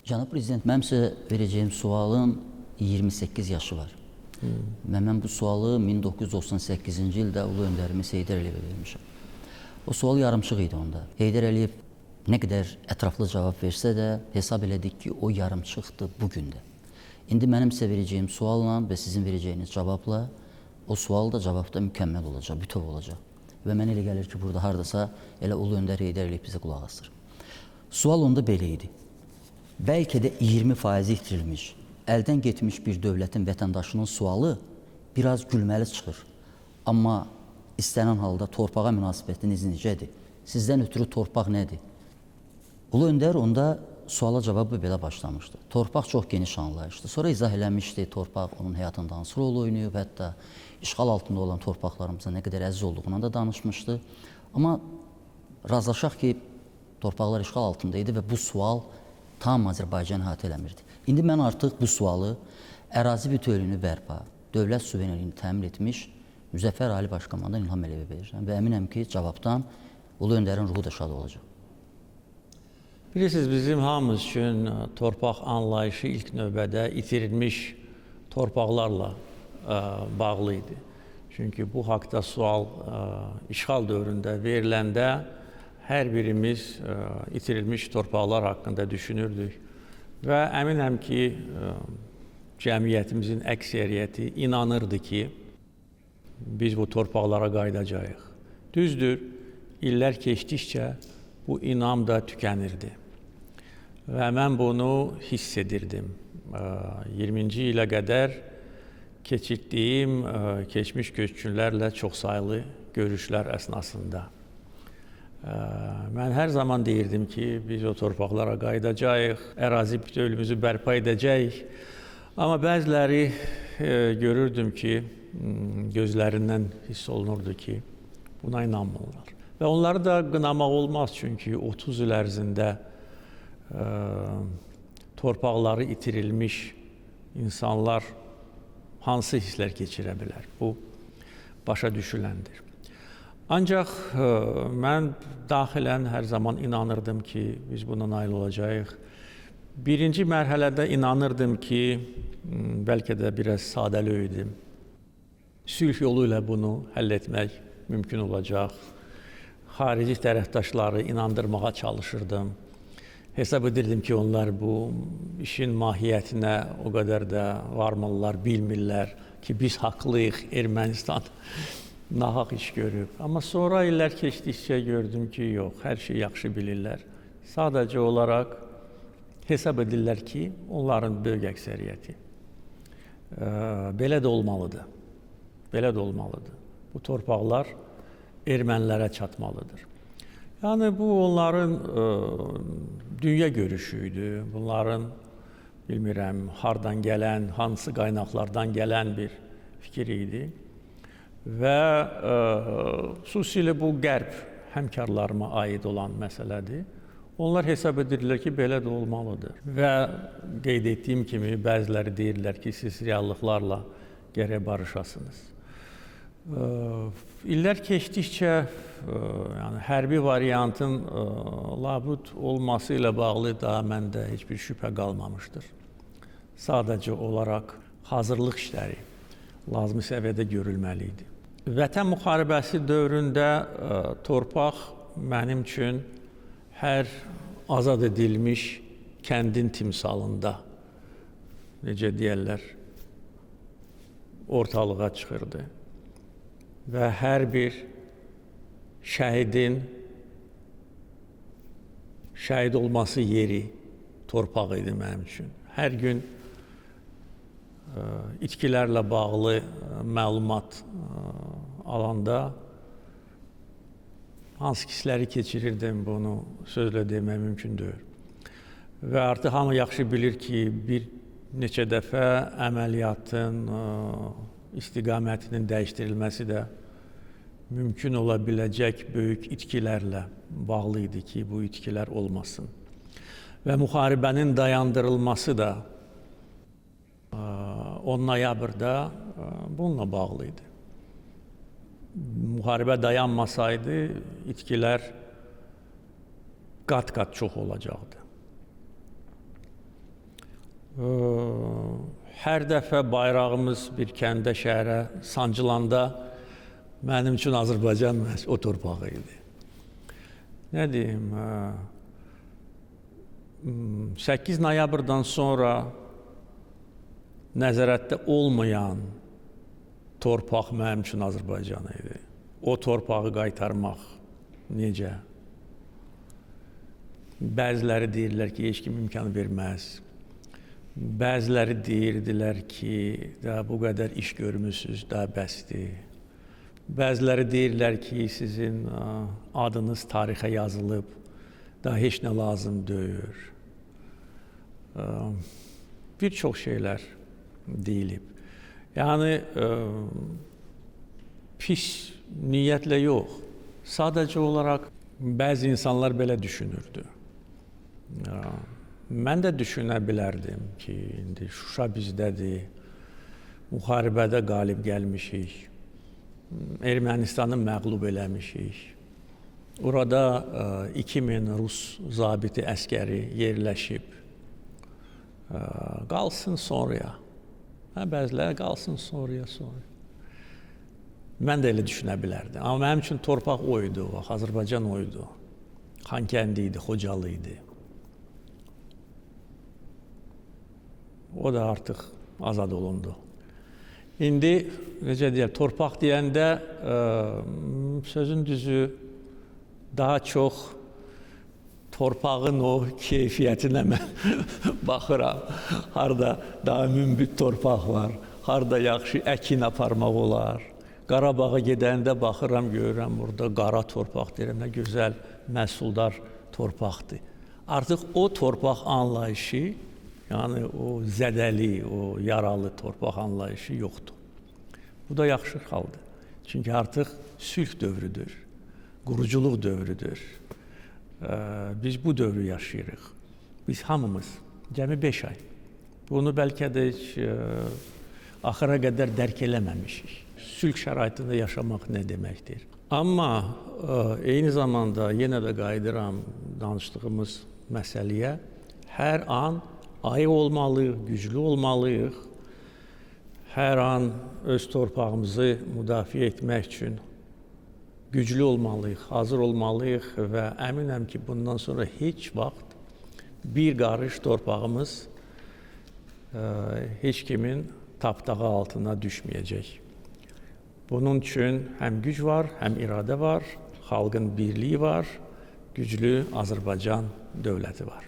Cənab Prezident, mənim sizə verəcəyim sualın 28 yaşı var. Mən bu sualı 1998-ci ildə Ulu öndərimiz Heydər Əliyevə vermişəm. O sual yarımçıq idi onda. Heydər Əliyev nə qədər ətraflı cavab versə də hesab elədik ki, o yarımçıqdır bugün də. İndi mənim sizə verəcəyim sualla və sizin verəcəyiniz cavabla o sual da cavabda mükəmməl olacaq, bütöv olacaq. Və mənə elə gəlir ki, burada hardasa elə Ulu öndər Heydər Əliyev bizə qulaq asır. Sual onda belə idi. Bəlkə də 20% itirilmiş, əldən getmiş bir dövlətin vətəndaşının sualı biraz gülməli çıxır. Amma istənilən halda torpağa münasibətiniz necədir? Sizdən ötürü torpaq nədir? Ulu öndər onda suala cavabı belə başlamışdı. Torpaq çox geniş anlayışdır. Sonra izah eləmişdi, torpaq onun həyatında hansı rol oynayıb, hətta işğal altında olan torpaqlarımıza nə qədər əziz olduğuna da danışmışdı. Amma razılaşaq ki, torpaqlar işğal altında idi və bu sual tam Azərbaycan əhatə eləmirdi. İndi mən artıq bu sualı ərazi bütövlüyünü bərpa, dövlət suverenliyini təmin etmiş Müzəffər Ali Başkomandan İlham Əliyevə verirəm və əminəm ki, cavabdan Ulu öndərin ruhu da şad olacaq. Bilirsiniz, bizim hamımız üçün torpaq anlayışı ilk növbədə itirilmiş torpaqlarla bağlı idi. Çünki bu haqda sual işğal dövründə veriləndə hər birimiz itirilmiş torpaqlar haqqında düşünürdük və əminəm ki, cəmiyyətimizin əksəriyyəti inanırdı ki, biz bu torpaqlara qayıdacağıq. Düzdür, illər keçdikcə bu inam da tükənirdi və mən bunu hiss edirdim. 20-ci ilə qədər keçirdiyim keçmiş köçkünlərlə çoxsaylı görüşlər əsnasında. Mən hər zaman deyirdim ki, biz o torpaqlara qayıdacağıq, ərazi bütövlüyümüzü bərpa edəcəyik. Amma bəziləri görürdüm ki, gözlərindən hiss olunurdu ki, buna inanmırlar. Və onları da qınamaq olmaz, çünki 30 il ərzində torpaqları itirilmiş insanlar hansı hisslər keçirə bilər? Bu, başa düşüləndir. Ancaq mən daxilən hər zaman inanırdım ki, biz buna nail olacağıq. Birinci mərhələdə inanırdım ki, bəlkə də biraz sadəli idim. Sülh yolu ilə bunu həll etmək mümkün olacaq. Xarici tərəfdaşları inandırmağa çalışırdım. Hesab edirdim ki, onlar bu işin mahiyyətinə o qədər də varmırlar, bilmirlər ki, biz haqlıyıq, Ermənistan nahaq iş görüb. Amma sonra illər keçdikcə gördüm ki, yox, hər şey yaxşı bilirlər. Sadəcə olaraq hesab edirlər ki, onların böyük əksəriyyəti belə də olmalıdır. Belə də olmalıdır. Bu torpaqlar ermənilərə çatmalıdır. Yəni, bu onların dünya görüşü idi. Bunların, bilmirəm, hardan gələn, hansı qaynaqlardan gələn bir fikir idi. Və xüsusilə bu qərb həmkarlarıma aid olan məsələdir. Onlar hesab edirlər ki, belə də olmalıdır. Və qeyd etdiyim kimi, bəziləri deyirlər ki, siz reallıqlarla gərək barışasınız. İllər keçdikcə yəni, hərbi variantın labud olması ilə bağlı daha məndə heç bir şübhə qalmamışdır. Sadəcə olaraq hazırlıq işləri lazımi səviyyədə görülməli idi. Vətən müharibəsi dövründə torpaq mənim üçün hər azad edilmiş kəndin timsalında, necə deyərlər, ortalığa çıxırdı. Və hər bir şəhidin şəhid olması yeri torpaq idi mənim üçün. Hər gün itkilərlə bağlı məlumat alanda hansı hissləri keçirirdim, bunu sözlə demək mümkün deyil. Və artıq hamı yaxşı bilir ki, bir neçə dəfə əməliyyatın istiqamətinin dəyişdirilməsi də mümkün ola biləcək böyük itkilərlə bağlı idi ki, bu itkilər olmasın. Və müharibənin dayandırılması da 10 noyabrda bununla bağlı idi. Müharibə dayanmasaydı, itkilər qat-qat çox olacaqdı. hər dəfə bayrağımız bir kəndə, şəhərə sancılanda mənim üçün Azərbaycan məhz o torpağı idi. Nə deyim, 8 noyabrdan sonra nəzarətdə olmayan torpaq mənim üçün Azərbaycan idi. O torpağı qaytarmaq necə? Bəziləri deyirlər ki, heç kim imkan verməz. Bəziləri deyirdilər ki, daha bu qədər iş görmüsünüz, daha bəsdir. Bəziləri deyirlər ki, sizin adınız tarixə yazılıb, daha heç nə lazım deyil. Bir çox şeylər deyilib. Yəni, pis niyyətlə yox, sadəcə olaraq bəzi insanlar belə düşünürdü. Mən də düşünə bilərdim ki, indi Şuşa bizdədir, müharibədə qalib gəlmişik, Ermənistanı məğlub eləmişik. Orada 2000 Rus zabiti, əskəri yerləşib. Qalsın sonraya. Bəziləri qalsın sonraya. Mən də elə düşünə bilərdim. Amma mənim üçün torpaq o idi, Azərbaycan o idi. Xankəndi idi, Xocalı idi. O da artıq azad olundu. İndi, necə deyək, torpaq deyəndə sözün düzü daha çox torpağın o keyfiyyətinə mən baxıram. Harada daha münbit torpaq var, harada yaxşı əkin aparmaq olar. Qarabağa gedəndə baxıram, görürəm, burada qara torpaq deyirəm, nə gözəl, məhsuldar torpaqdır. Artıq o torpaq anlayışı, yəni o zədəli, o yaralı torpaq anlayışı yoxdur. Bu da yaxşı haldır. Çünki artıq sülh dövrüdür, quruculuq dövrüdür. Biz bu dövrü yaşayırıq. Biz hamımız, cəmi 5 ay. Bunu bəlkə də heç axıra qədər dərk eləməmişik. Sülh şəraitində yaşamaq nə deməkdir? Amma eyni zamanda yenə də qayıdıram danışdığımız məsələyə. Hər an ayıq olmalıyıq, güclü olmalıyıq. Hər an öz torpağımızı müdafiə etmək üçün güclü olmalıyıq, hazır olmalıyıq və əminəm ki, bundan sonra heç vaxt bir qarış torpağımız heç kimin tapdağı altına düşməyəcək. Bunun üçün həm güc var, həm iradə var, xalqın birliyi var, güclü Azərbaycan dövləti var.